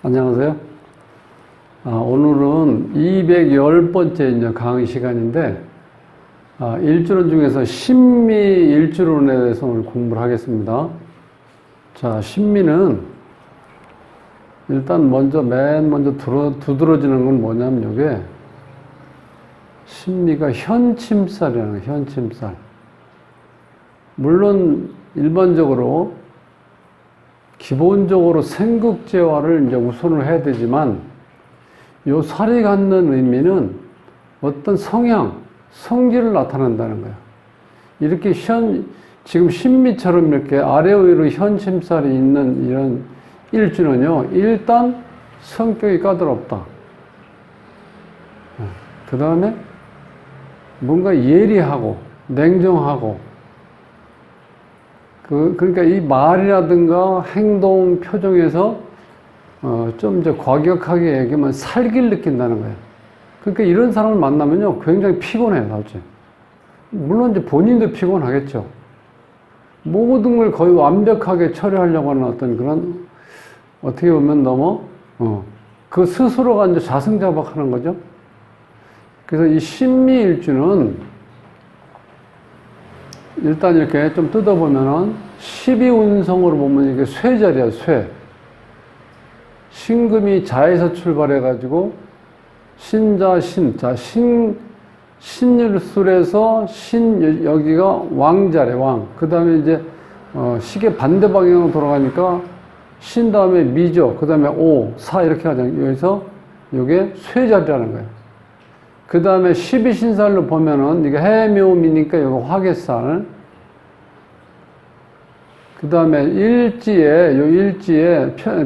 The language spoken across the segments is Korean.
안녕하세요. 오늘은 210번째 이제 강의 시간인데, 일주론 중에서 신미 일주론에 대해서 오늘 공부를 하겠습니다. 자, 신미는 일단 맨 먼저 두드러지는 건 뭐냐면 이게 신미가 현침살이라는 거예요, 현침살. 물론 일반적으로 기본적으로 생극재화를 이제 우선을 해야 되지만, 요 살이 갖는 의미는 어떤 성질을 나타낸다는 거예요. 이렇게 지금 신미처럼 이렇게 아래 위로 현침살이 있는 이런 일주는요, 일단 성격이 까다롭다. 그 다음에 뭔가 예리하고, 냉정하고, 그러니까 이 말이라든가 행동, 표정에서 좀 이제 과격하게 얘기하면 살기를 느낀다는 거예요. 그러니까 이런 사람을 만나면요, 굉장히 피곤해요, 나중에. 물론 이제 본인도 피곤하겠죠. 모든 걸 거의 완벽하게 처리하려고 하는 어떤 그런, 어떻게 보면 너무, 그 스스로가 이제 자승자박하는 거죠. 그래서 이 신미일주는 일단 이렇게 좀 뜯어보면은 12운성으로 보면 이게 쇠자리야, 쇠. 신금이 자에서 출발해가지고 신자, 신자, 신일술에서 여기가 왕자래, 왕. 그 다음에 이제, 시계 반대 방향으로 돌아가니까 신 다음에 미죠. 그 다음에 오, 사 이렇게 가잖아요. 여기서 이게 쇠자리라는 거예요. 그 다음에 12신살로 보면은 이게 해묘미니까 이거 화개살. 그 다음에 일지에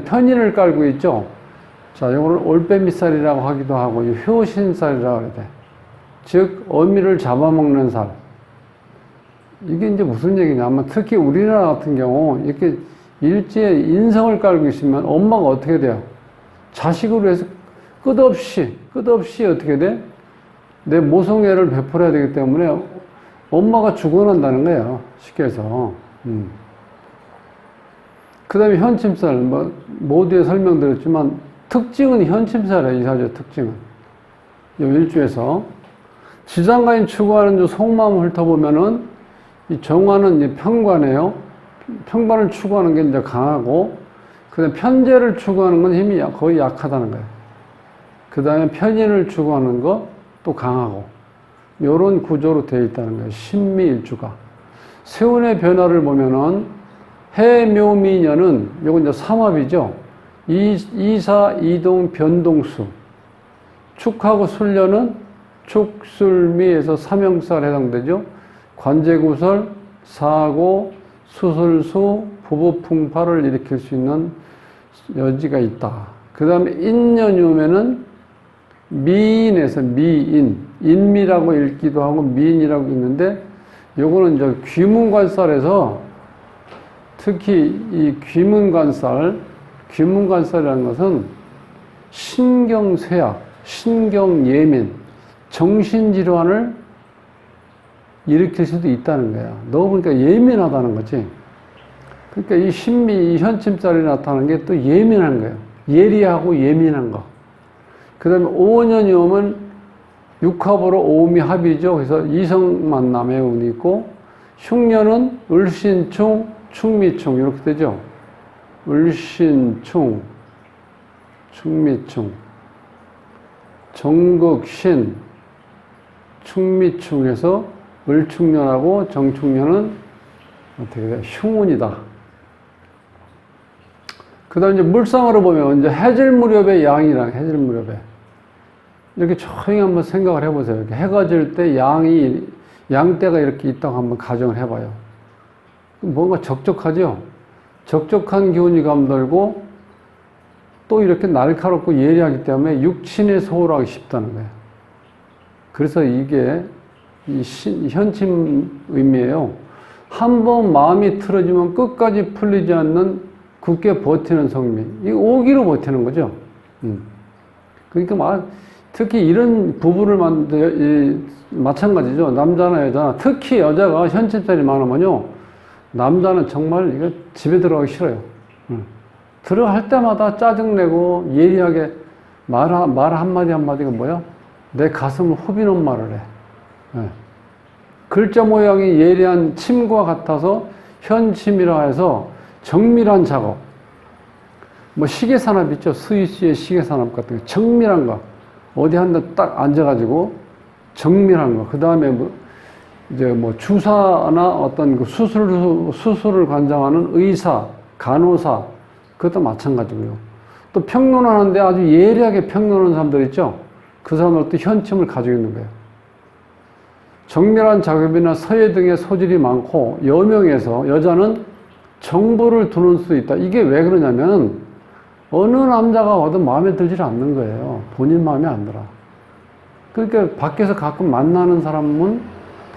편인을 깔고 있죠. 자, 이걸 올빼미살이라고 하기도 하고, 효신살이라고 그래야 돼. 즉, 어미를 잡아먹는 살. 이게 이제 무슨 얘기냐면, 특히 우리나라 같은 경우, 이렇게 일지에 인성을 깔고 있으면 엄마가 어떻게 돼요? 자식으로 해서 끝없이 어떻게 돼? 내 모성애를 베풀어야 되기 때문에 엄마가 죽어난다는 거예요. 쉽게 해서. 그 다음에 현침살, 모두에 설명드렸지만, 특징은 현침살이에요, 이 사주의 특징은. 이 일주에서. 지장간이 추구하는 속마음을 훑어보면은, 이 정화는 이제 편관이에요. 편관을 추구하는 게 이제 강하고, 그 다음에 편재를 추구하는 건 힘이 거의 약하다는 거예요. 그 다음에 편인을 추구하는 거, 또 강하고, 요런 구조로 되어 있다는 거예요. 신미일주가. 세운의 변화를 보면은 해묘미년은 요건 이제 삼합이죠. 이사, 이동, 변동수. 축하고 술년은 축술미에서 삼형살 해당되죠. 관제구설, 사고, 수술수, 부부풍파를 일으킬 수 있는 여지가 있다. 그 다음에 인년이 오면은 미인에서 인미라고 읽기도 하고 미인이라고 읽는데, 요거는 이제 귀문관살에서 특히 이 귀문관살이라는 것은 신경쇠약, 신경예민, 정신질환을 일으킬 수도 있다는 거야. 너무 그러니까 예민하다는 거지. 그러니까 이 신미, 이 현침살이 나타나는 게 또 예민한 거예요. 예리하고 예민한 거. 그 다음에 5년이 오면 육합으로 오음이 합이죠. 그래서 이성 만남의 운이 있고, 흉년은 을신충, 충미충 이렇게 되죠. 을신충, 충미충, 정극신, 충미충에서 을충년하고 정충년은 어떻게 돼요? 흉운이다. 그 다음에 이제 물상으로 보면 이제 해질 무렵의 양이랑 해질 무렵에 이렇게 조용히 한번 생각을 해보세요. 이렇게 해가 질 때 양떼가 이렇게 있다고 한번 가정을 해봐요. 뭔가 적적하죠? 적적한 기운이 감돌고 또 이렇게 날카롭고 예리하기 때문에 육친에 소홀하기 쉽다는 거예요. 그래서 이게 현침 의미예요. 한번 마음이 틀어지면 끝까지 풀리지 않는 굳게 버티는 성미. 이거 오기로 버티는 거죠. 그러니까 특히 이런 부부를 마찬가지죠. 남자나 여자나. 특히 여자가 현침살이 많으면요, 남자는 정말 이거 집에 들어가기 싫어요. 들어갈 때마다 짜증내고 예리하게 말 한마디 한마디가 뭐야? 내 가슴을 후비는 말을 해. 예. 글자 모양이 예리한 침과 같아서 현침이라 해서 정밀한 작업. 뭐 시계산업 있죠? 스위스의 시계산업 같은 거. 정밀한 거. 어디 한 대 딱 앉아가지고 정밀한 거. 그 다음에 뭐 이제 뭐 주사나 어떤 그 수술을 관장하는 의사, 간호사, 그것도 마찬가지고요. 또 평론하는데 아주 예리하게 평론하는 사람들 있죠? 그 사람들도 현침을 가지고 있는 거예요. 정밀한 작업이나 서예 등의 소질이 많고 여명에서 여자는 정보를 두는 수 있다. 이게 왜 그러냐면 어느 남자가 와도 마음에 들지 않는 거예요. 본인 마음에 안 들어. 그러니까 밖에서 가끔 만나는 사람은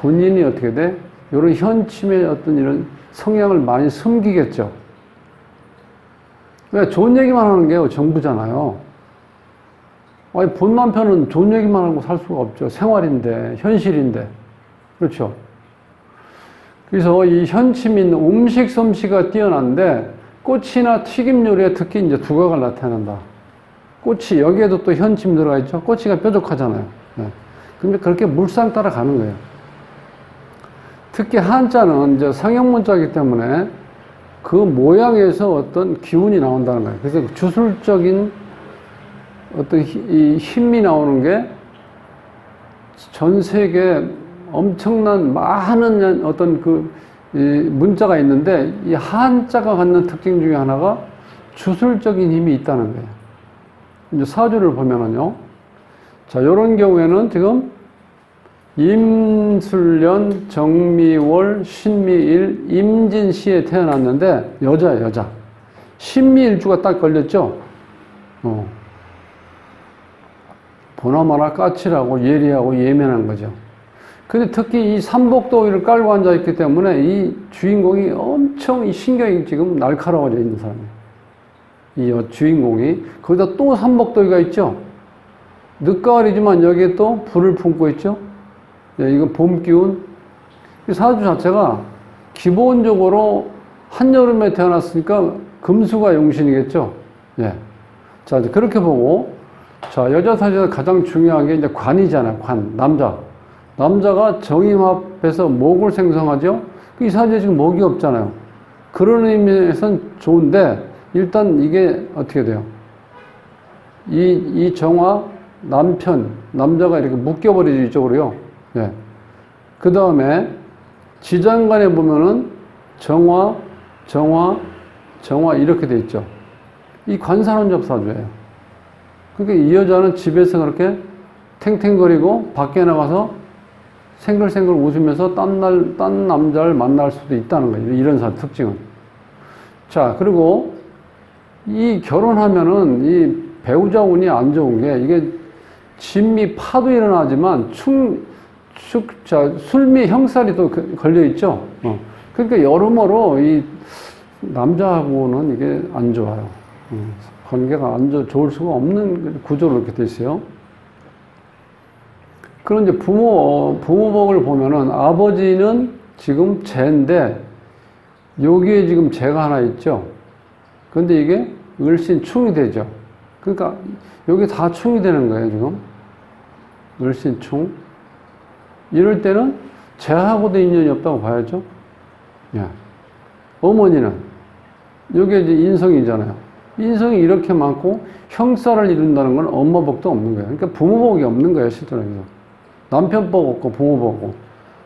본인이 어떻게 돼? 이런 현침의 어떤 이런 성향을 많이 숨기겠죠. 왜? 좋은 얘기만 하는 게 전부잖아요. 아니, 본 남편은 좋은 얘기만 하고 살 수가 없죠. 생활인데, 현실인데. 그렇죠. 그래서 이 현침 있는 음식 솜씨가 뛰어난데, 꼬치나 튀김 요리에 특히 이제 두각을 나타낸다. 꼬치, 여기에도 또 현침 들어가 있죠. 꼬치가 뾰족하잖아요. 네. 근데 그렇게 물상 따라가는 거예요. 특히 한자는 이제 상형문자이기 때문에 그 모양에서 어떤 기운이 나온다는 거예요. 그래서 주술적인 어떤 이 힘이 나오는 게 전 세계에 엄청난 많은 어떤 그 문자가 있는데 이 한자가 갖는 특징 중에 하나가 주술적인 힘이 있다는 거예요. 이제 사주를 보면은요. 자, 요런 경우에는 지금 임술년, 정미월, 신미일, 임진시에 태어났는데 여자예요, 여자. 신미일주가 딱 걸렸죠? 보나마나 까칠하고 예리하고 예민한 거죠. 근데 특히 이 삼복도기를 깔고 앉아있기 때문에 이 주인공이 엄청 이 신경이 지금 날카로워져 있는 사람이에요. 이 주인공이. 거기다 또 삼복도기가 있죠? 늦가을이지만 여기에 또 불을 품고 있죠? 예, 이건 봄 기운. 이 사주 자체가 기본적으로 한여름에 태어났으니까 금수가 용신이겠죠? 예. 자, 이제 그렇게 보고, 자, 여자 사주에서 가장 중요한 게 이제 관이잖아요, 관. 남자. 남자가 정임합해서 목을 생성하죠? 이 사주에 지금 목이 없잖아요. 그런 의미에서는 좋은데, 일단 이게 어떻게 돼요? 이 정화, 남편, 남자가 이렇게 묶여버리죠, 이쪽으로요. 예. 그 다음에 지장간에 보면은 정화, 정화, 정화 이렇게 돼 있죠. 이 관사론적 사주예요. 그러니까 이 여자는 집에서 그렇게 탱탱거리고 밖에 나가서 생글생글 웃으면서 딴 남자를 만날 수도 있다는 거예요. 이런 사주 특징은. 자, 그리고 이 결혼하면은 이 배우자 운이 안 좋은 게 이게 진미 파도 일어나지만 술미 형살이 또 걸려있죠. 그러니까 여러모로 이 남자하고는 이게 안 좋아요. 관계가 좋을 수가 없는 구조로 이렇게 돼 있어요. 그런 이제 부모복을 보면은 아버지는 지금 재인데 여기에 지금 재가 하나 있죠. 근데 이게 을신 충이 되죠. 그러니까 여기 다 충이 되는 거예요, 지금. 을신 충. 이럴 때는 재하고도 인연이 없다고 봐야죠. 예. 어머니는 여기에 이제 인성이잖아요. 인성이 이렇게 많고 형살을 이룬다는 건 엄마 복도 없는 거예요. 그러니까 부모 복이 없는 거예요, 실제로. 남편 복 없고 부모 복 없고.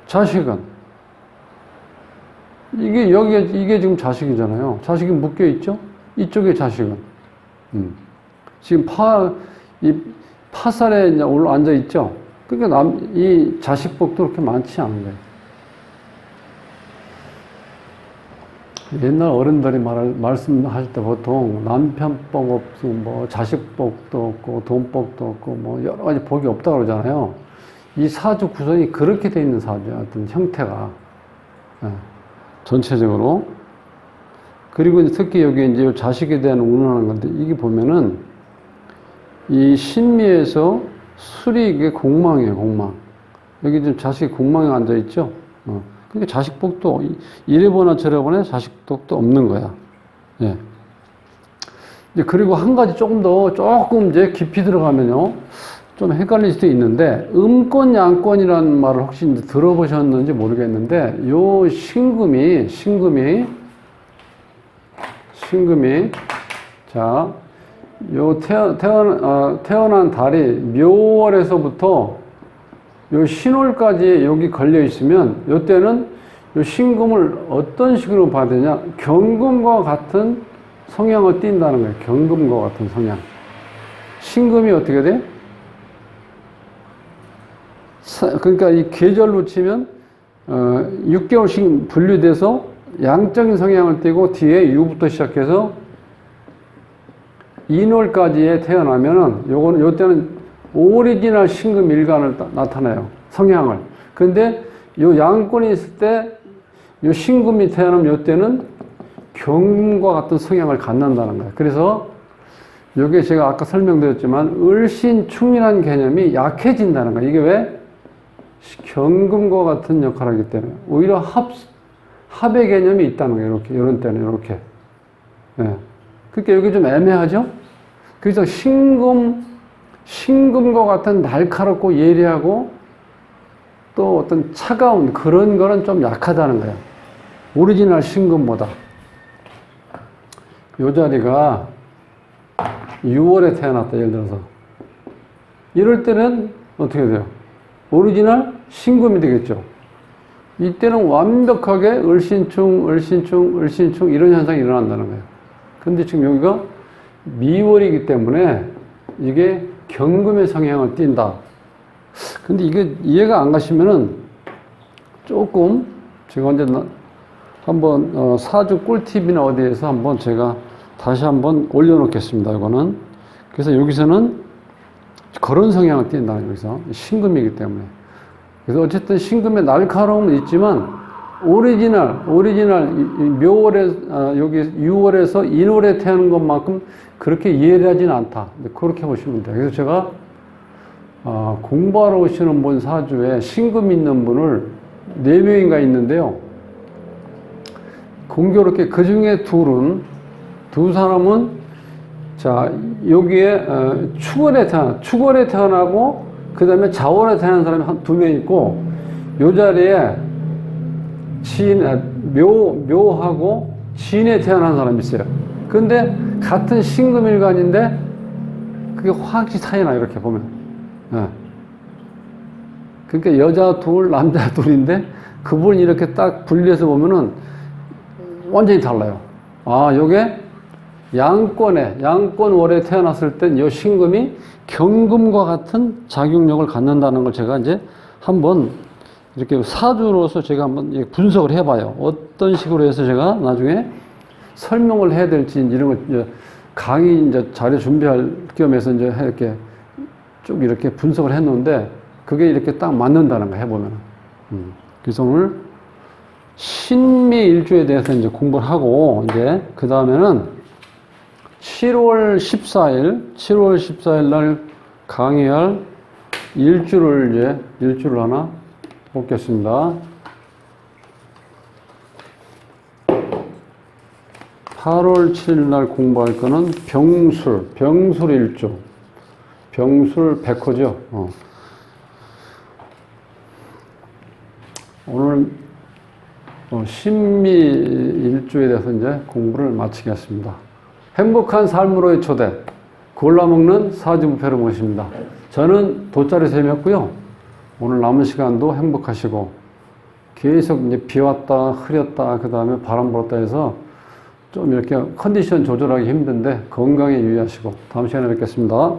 자식은 이게 지금 자식이잖아요. 자식이 묶여 있죠? 이쪽에 자식은. 지금 파살에 이제 올라 앉아 있죠? 그러니까 이 자식복도 그렇게 많지 않은 거예요. 옛날 어른들이 말씀하실 때 보통 남편복 없고, 뭐, 자식복도 없고, 돈복도 없고, 뭐, 여러 가지 복이 없다고 그러잖아요. 이 사주 구성이 그렇게 돼 있는 사주야, 어떤 형태가. 예, 전체적으로. 그리고 특히 여기 이제 자식에 대한 운운하는 건데, 이게 보면은, 이 신미에서 술이 이게 공망이에요, 공망. 여기 지금 자식이 공망에 앉아있죠? 그러니까 자식복도 이래 보나 저래 보나 자식복도 없는 거야. 예. 이제 그리고 한 가지 조금 이제 깊이 들어가면요. 좀 헷갈릴 수도 있는데, 음권, 양권이라는 말을 혹시 이제 들어보셨는지 모르겠는데, 요 신금이, 자, 요 태어난 달이 묘월에서부터 요 신월까지 여기 걸려 있으면, 요 때는 요 신금을 어떤 식으로 봐야 되냐? 경금과 같은 성향을 띈다는 거예요. 경금과 같은 성향. 신금이 어떻게 돼? 그러니까 이 계절로 치면 6개월씩 분류돼서 양적인 성향을 띠고 뒤에 유부터 시작해서 인월까지에 태어나면은 요 때는 오리지널 신금 일간을 나타내요. 성향을. 근데 요 양권이 있을 때 요 신금이 태어나면 요 때는 경금과 같은 성향을 갖는다는 거예요. 그래서 요게 제가 아까 설명드렸지만 을신충이라는 개념이 약해진다는 거예요. 이게 왜? 경금과 같은 역할을 하기 때문에 오히려 합의 개념이 있다는 거예요. 이렇게 이런 때는 이렇게. 네. 그러니까 여기 좀 애매하죠. 그래서 신금과 같은 날카롭고 예리하고 또 어떤 차가운 그런 거는 좀 약하다는 거예요. 오리지널 신금보다. 요 자리가 6월에 태어났다 예를 들어서 이럴 때는 어떻게 돼요? 오리지널 신금이 되겠죠. 이때는 완벽하게 을신충 이런 현상이 일어난다는 거예요. 근데 지금 여기가 미월이기 때문에 이게 경금의 성향을 띈다. 근데 이게 이해가 안 가시면은 조금 제가 언제 한번 사주 꿀팁이나 어디에서 한번 제가 다시 한번 올려놓겠습니다. 이거는. 그래서 여기서는 그런 성향을 띈다. 여기서 신금이기 때문에. 그래서 어쨌든 신금의 날카로움은 있지만 오리지널 묘월에 여기 6월에서 인월에 태어난 것만큼 그렇게 예리하지는 않다. 그렇게 보시면 돼요. 그래서 제가 공부하러 오시는 분 사주에 신금 있는 분을 4명인가 있는데요. 공교롭게 그 중에 두 사람은 자 여기에 축월에 태어나고 그 다음에 자월에 태어난 사람이 한 2명 있고 요 자리에 묘하고 진에 태어난 사람이 있어요. 근데 같은 신금일간인데 그게 확실히 차이나 이렇게 보면. 네. 그러니까 여자 둘 남자 둘인데 그분이 이렇게 딱 분리해서 보면은 완전히 달라요. 요게 양권월에 태어났을 땐 요 신금이 경금과 같은 작용력을 갖는다는 걸 제가 이제 한번 이렇게 사주로서 제가 한번 분석을 해봐요. 어떤 식으로 해서 제가 나중에 설명을 해야 될지 이런 걸 이제 강의 이제 자료 준비할 겸해서 이제 이렇게 쭉 이렇게 분석을 했는데 그게 이렇게 딱 맞는다는 거 해보면. 그래서 오늘 신미 일주에 대해서 이제 공부를 하고 이제 그 다음에는 7월 14일 날 강의할 일주를 하나 뽑겠습니다. 8월 7일 날 공부할 거는 병술 일주. 병술 백호죠. 오늘 신미 일주에 대해서 이제 공부를 마치겠습니다. 행복한 삶으로의 초대, 골라먹는 사주부패를 모십니다. 저는 돗자리 쌤이었고요. 오늘 남은 시간도 행복하시고 계속 이제 비 왔다 흐렸다 그 다음에 바람 불었다 해서 좀 이렇게 컨디션 조절하기 힘든데 건강에 유의하시고 다음 시간에 뵙겠습니다.